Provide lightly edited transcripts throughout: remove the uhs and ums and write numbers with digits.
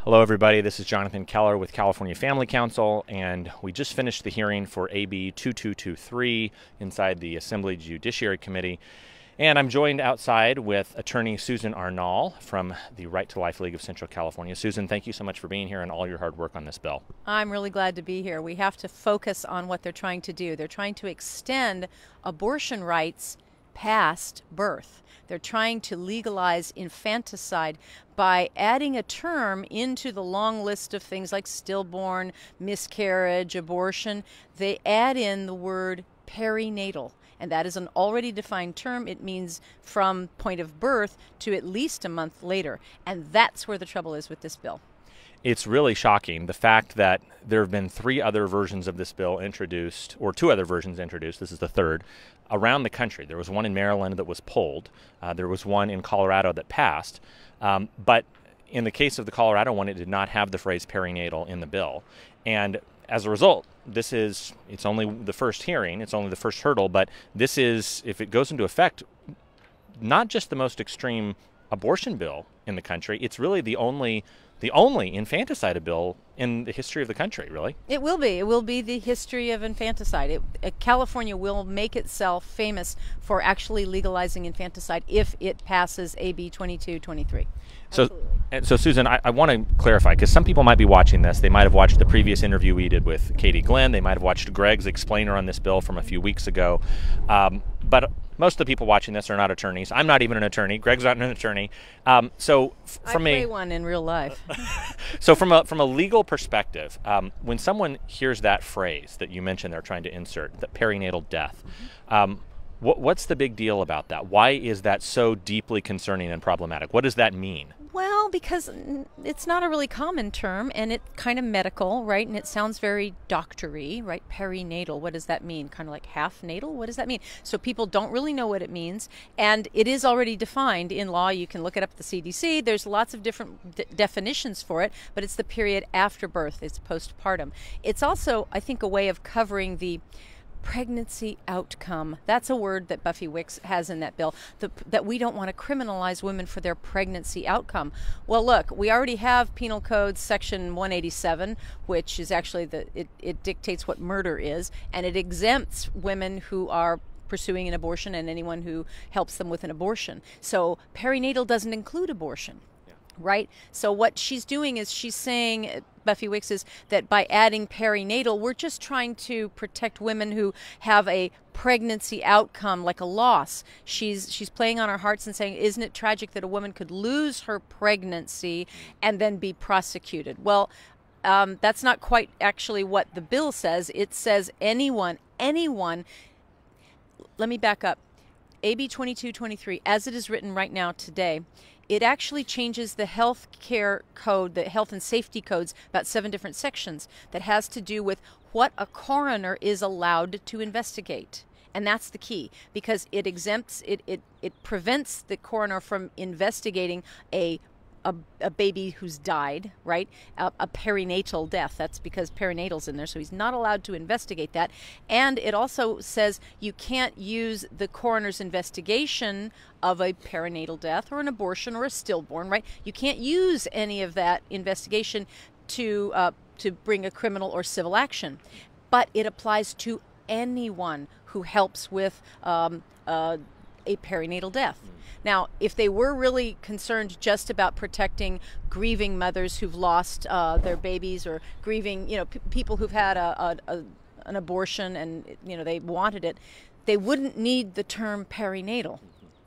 Hello everybody, this is Jonathan Keller with California Family Council, and we just finished the hearing for AB 2223 inside the Assembly Judiciary Committee. And I'm joined outside with attorney Susan Arnall from the Right to Life League of Central California. Susan, thank you so much for being here and all your hard work on this bill. I'm really glad to be here. We have to focus on what they're trying to do. They're trying to extend abortion rights past birth. They're trying to legalize infanticide by adding a term into the long list of things like stillborn, miscarriage, abortion. They add in the word perinatal, and that is an already defined term. It means from point of birth to at least a month later, and that's where the trouble is with this bill. It's really shocking, the fact that there have been three other versions of this bill introduced, or two other versions introduced, this is the third, around the country. There was one in Maryland that was pulled. There was one in Colorado that passed. But in the case of the Colorado one, it did not have the phrase perinatal in the bill. And as a result, it's only the first hearing, it's only the first hurdle, but this is, if it goes into effect, not just the most extreme abortion bill in the country, it's really the only infanticide bill in the history of the country, really. It will be. It will be the history of infanticide. California will make itself famous for actually legalizing infanticide if it passes AB 2223. So Susan, I want to clarify, because some people might be watching this. They might have watched the previous interview we did with Katie Glenn. They might have watched Greg's explainer on this bill from a few weeks ago. But most of the people watching this are not attorneys. I'm not even an attorney. Greg's not an attorney. I play one in real life. So from a legal perspective, when someone hears that phrase that you mentioned they're trying to insert, the perinatal death, what's the big deal about that? Why is that so deeply concerning and problematic? What does that mean? Well, because it's not a really common term, and it's kind of medical, right? And it sounds very doctor-y, right? Perinatal, what does that mean? Kind of like half-natal? What does that mean? So people don't really know what it means, and it is already defined in law. You can look it up at the CDC. There's lots of different definitions for it, but it's the period after birth. It's postpartum. It's also, I think, a way of covering the pregnancy outcome. That's a word that Buffy Wicks has in that bill, that we don't want to criminalize women for their pregnancy outcome. Well, look, we already have Penal Code Section 187, which is actually, it dictates what murder is, and it exempts women who are pursuing an abortion and anyone who helps them with an abortion. So perinatal doesn't include abortion. Right? So what she's doing is she's saying, Buffy Wicks, is that by adding perinatal, we're just trying to protect women who have a pregnancy outcome, like a loss. She's playing on our hearts and saying, isn't it tragic that a woman could lose her pregnancy and then be prosecuted? Well, that's not quite actually what the bill says. It says anyone. Let me back up. AB 2223, as it is written right now today, it actually changes the health care code, the health and safety codes, about 7 different sections, that has to do with what a coroner is allowed to investigate. And that's the key, because it exempts, it prevents the coroner from investigating a baby who's died, right? A perinatal death. That's because perinatal's in there, so he's not allowed to investigate that. And it also says you can't use the coroner's investigation of a perinatal death or an abortion or a stillborn, right? You can't use any of that investigation to bring a criminal or civil action. But it applies to anyone who helps with a perinatal death. Now, if they were really concerned just about protecting grieving mothers who've lost their babies, or grieving, people who've had an abortion and, they wanted it, they wouldn't need the term perinatal,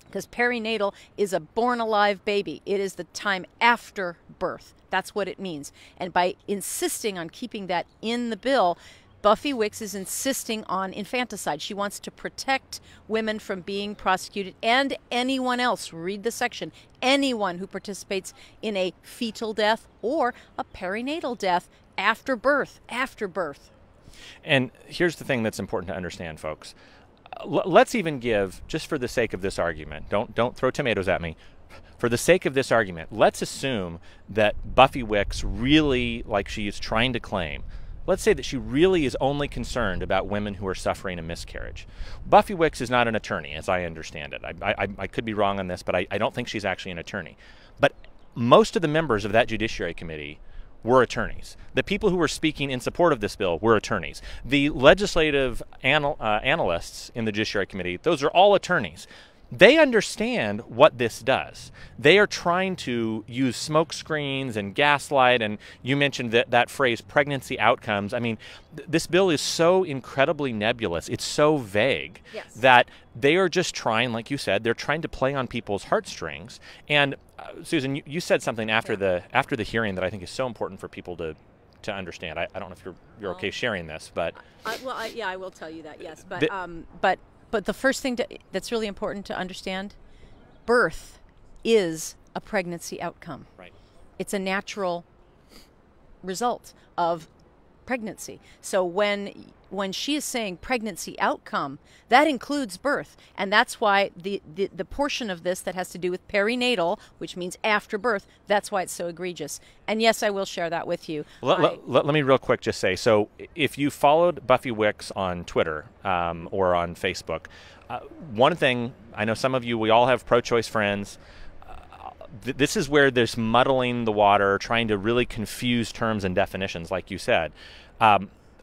because perinatal is a born alive baby. It is the time after birth. That's what it means. And by insisting on keeping that in the bill, Buffy Wicks is insisting on infanticide. She wants to protect women from being prosecuted, and anyone else, read the section, anyone who participates in a fetal death or a perinatal death after birth. And here's the thing that's important to understand, folks. Let's even give, just for the sake of this argument, don't throw tomatoes at me. For the sake of this argument, let's assume that Buffy Wicks really, like she is trying to claim, let's say that she really is only concerned about women who are suffering a miscarriage. Buffy Wicks is not an attorney, as I understand it. I could be wrong on this, but I don't think she's actually an attorney. But most of the members of that Judiciary Committee were attorneys. The people who were speaking in support of this bill were attorneys. The legislative analysts in the Judiciary Committee, those are all attorneys. They understand what this does. They are trying to use smoke screens and gaslight, and you mentioned that phrase, pregnancy outcomes. I mean, this bill is so incredibly nebulous, it's so vague, yes, that they are just trying, like you said, they're trying to play on people's heartstrings. And Susan, you said something after the hearing that I think is so important for people to understand. I don't know if you're okay sharing this, but yeah, I will tell you that, yes, but the first thing that's really important to understand, birth is a pregnancy outcome. Right. It's a natural result of pregnancy. So when she is saying pregnancy outcome, that includes birth. And that's why the portion of this that has to do with perinatal, which means after birth, that's why it's so egregious. And yes, I will share that with you. Let me real quick just say, so if you followed Buffy Wicks on Twitter or on Facebook, one thing, I know some of you, we all have pro-choice friends. This is where there's muddling the water, trying to really confuse terms and definitions, like you said.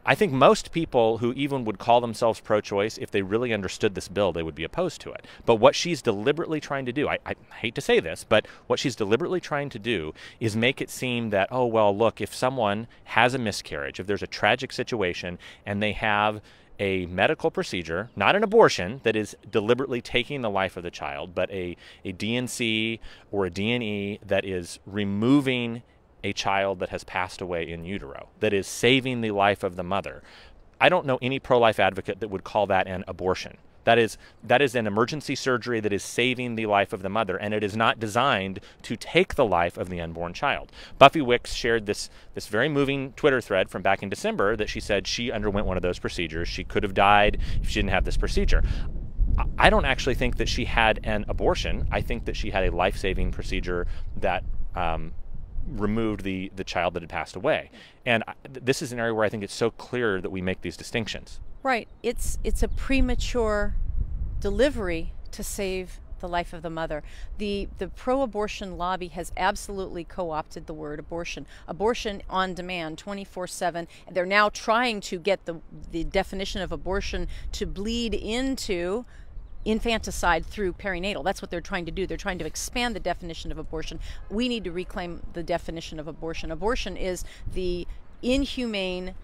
I think most people who even would call themselves pro-choice, if they really understood this bill, they would be opposed to it. But what she's deliberately trying to do, I hate to say this, but what she's deliberately trying to do is make it seem that, oh, well, look, if someone has a miscarriage, if there's a tragic situation, and they have a medical procedure, not an abortion, that is deliberately taking the life of the child, but a DNC or a DNE that is removing a child that has passed away in utero, that is saving the life of the mother. I don't know any pro-life advocate that would call that an abortion. That is an emergency surgery that is saving the life of the mother, and it is not designed to take the life of the unborn child. Buffy Wicks shared this very moving Twitter thread from back in December that she said she underwent one of those procedures. She could have died if she didn't have this procedure. I don't actually think that she had an abortion. I think that she had a life-saving procedure that removed the child that had passed away. And this is an area where I think it's so clear that we make these distinctions. Right. It's a premature delivery to save the life of the mother. The pro-abortion lobby has absolutely co-opted the word abortion. Abortion on demand, 24/7. They're now trying to get the definition of abortion to bleed into infanticide through perinatal. That's what they're trying to do. They're trying to expand the definition of abortion. We need to reclaim the definition of abortion. Abortion is the inhumane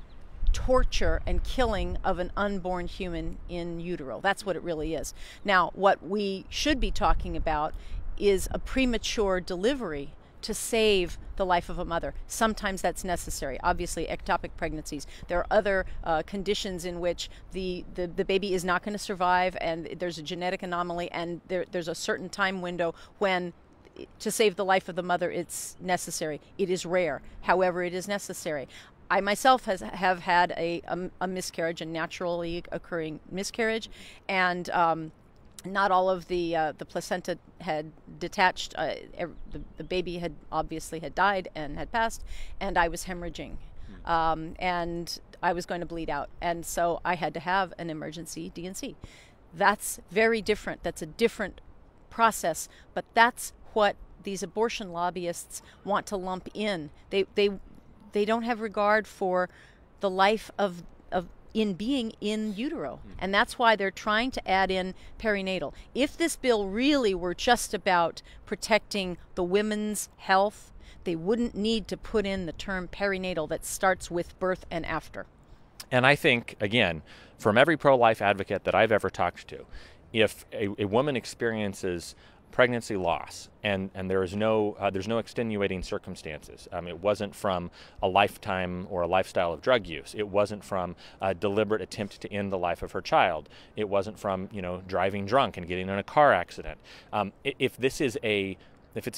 torture and killing of an unborn human in utero. That's what it really is. Now, what we should be talking about is a premature delivery to save the life of a mother. Sometimes that's necessary. Obviously, ectopic pregnancies. There are other conditions in which the baby is not going to survive, and there's a genetic anomaly, and there's a certain time window when to save the life of the mother it's necessary. It is rare. However, it is necessary. I myself have had a miscarriage, a naturally occurring miscarriage, and not all of the placenta had detached. The baby had obviously died and had passed, and I was hemorrhaging, and I was going to bleed out, and so I had to have an emergency DNC. That's very different. That's a different process, but that's what these abortion lobbyists want to lump in. They don't have regard for the life of in being in utero. And that's why they're trying to add in perinatal. If this bill really were just about protecting the women's health, they wouldn't need to put in the term perinatal that starts with birth and after. And I think, again, from every pro-life advocate that I've ever talked to, if a woman experiences pregnancy loss and there's no extenuating circumstances. It wasn't from a lifetime or a lifestyle of drug use. It wasn't from a deliberate attempt to end the life of her child. It wasn't from driving drunk and getting in a car accident. If it's a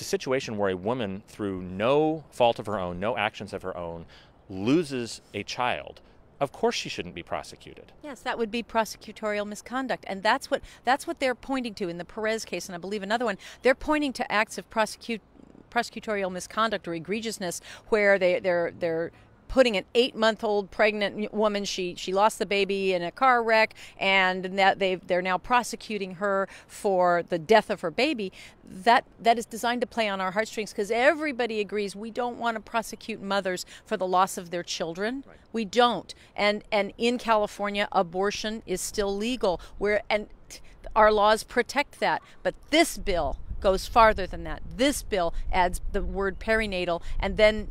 situation where a woman, through no fault of her own, no actions of her own, loses a child, of course she shouldn't be prosecuted. Yes, that would be prosecutorial misconduct, and that's what they're pointing to in the Perez case, and I believe another one. They're pointing to acts of prosecutorial misconduct or egregiousness where they're putting an 8-month-old pregnant woman, she lost the baby in a car wreck, and that they're now prosecuting her for the death of her baby. That is designed to play on our heartstrings, because everybody agrees we don't want to prosecute mothers for the loss of their children. Right. We don't. And in California, abortion is still legal. And our laws protect that. But this bill goes farther than that. This bill adds the word perinatal, and then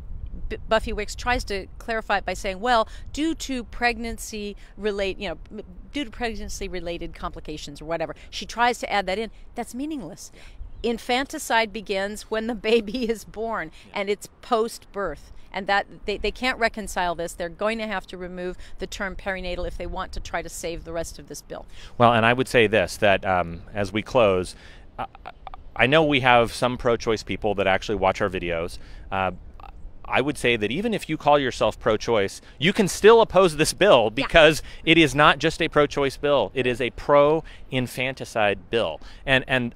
Buffy Wicks tries to clarify it by saying, well, due to pregnancy related complications or whatever. She tries to add that in. That's meaningless. Infanticide begins when the baby is born, and it's post-birth. And that they can't reconcile this. They're going to have to remove the term perinatal if they want to try to save the rest of this bill. Well, and I would say this, that as we close, I know we have some pro-choice people that actually watch our videos. I would say that even if you call yourself pro-choice, you can still oppose this bill, because it is not just a pro-choice bill. It is a pro-infanticide bill. And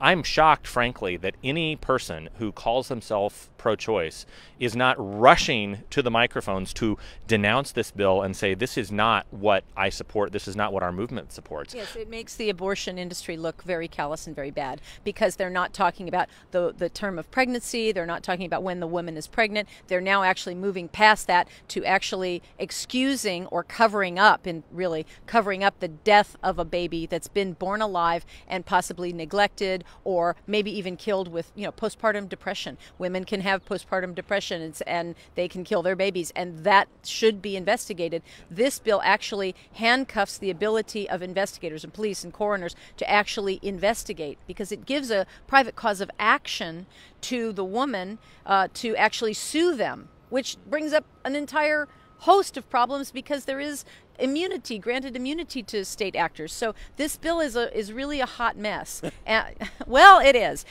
I'm shocked, frankly, that any person who calls themselves pro-choice is not rushing to the microphones to denounce this bill and say, this is not what I support, this is not what our movement supports. Yes, it makes the abortion industry look very callous and very bad, because they're not talking about the term of pregnancy, they're not talking about when the woman is pregnant. They're now actually moving past that to actually excusing or covering up, and really covering up the death of a baby that's been born alive and possibly neglected, or maybe even killed with, postpartum depression. Women can have postpartum depression, and they can kill their babies, and that should be investigated. This bill actually handcuffs the ability of investigators and police and coroners to actually investigate, because it gives a private cause of action to the woman to actually sue them, which brings up an entire host of problems, because there is granted immunity to state actors. So this bill is really a hot mess. Well, it is.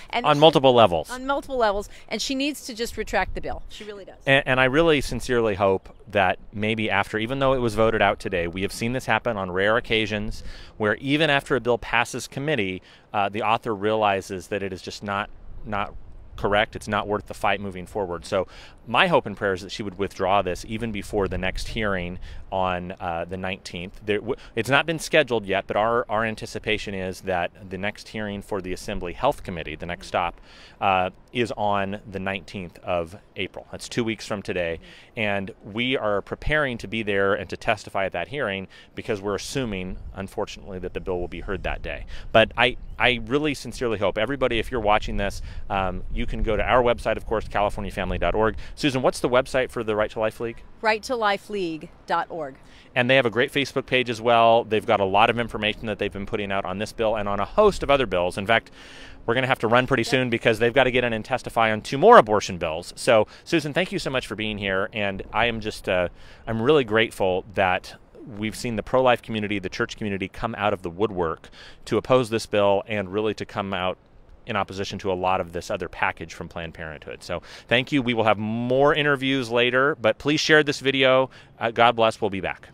And on multiple levels. On multiple levels. And she needs to just retract the bill. She really does. And I really sincerely hope that maybe after, even though it was voted out today, we have seen this happen on rare occasions where even after a bill passes committee, the author realizes that it is just not correct. It's not worth the fight moving forward. So my hope and prayer is that she would withdraw this even before the next hearing on the 19th. It's not been scheduled yet, but our anticipation is that the next hearing for the Assembly Health Committee, the next stop, is on the 19th of April. That's 2 weeks from today. And we are preparing to be there and to testify at that hearing, because we're assuming, unfortunately, that the bill will be heard that day. But I really sincerely hope everybody, if you're watching this, you can go to our website, of course, californiafamily.org. Susan, what's the website for the Right to Life League? RightToLifeLeague.org. And they have a great Facebook page as well. They've got a lot of information that they've been putting out on this bill and on a host of other bills. In fact, we're going to have to run pretty soon, because they've got to get in and testify on 2 more abortion bills. So, Susan, thank you so much for being here. And I am just, I'm really grateful that we've seen the pro-life community, the church community, come out of the woodwork to oppose this bill, and really to come out in opposition to a lot of this other package from Planned Parenthood. So thank you. We will have more interviews later, but please share this video. God bless. We'll be back.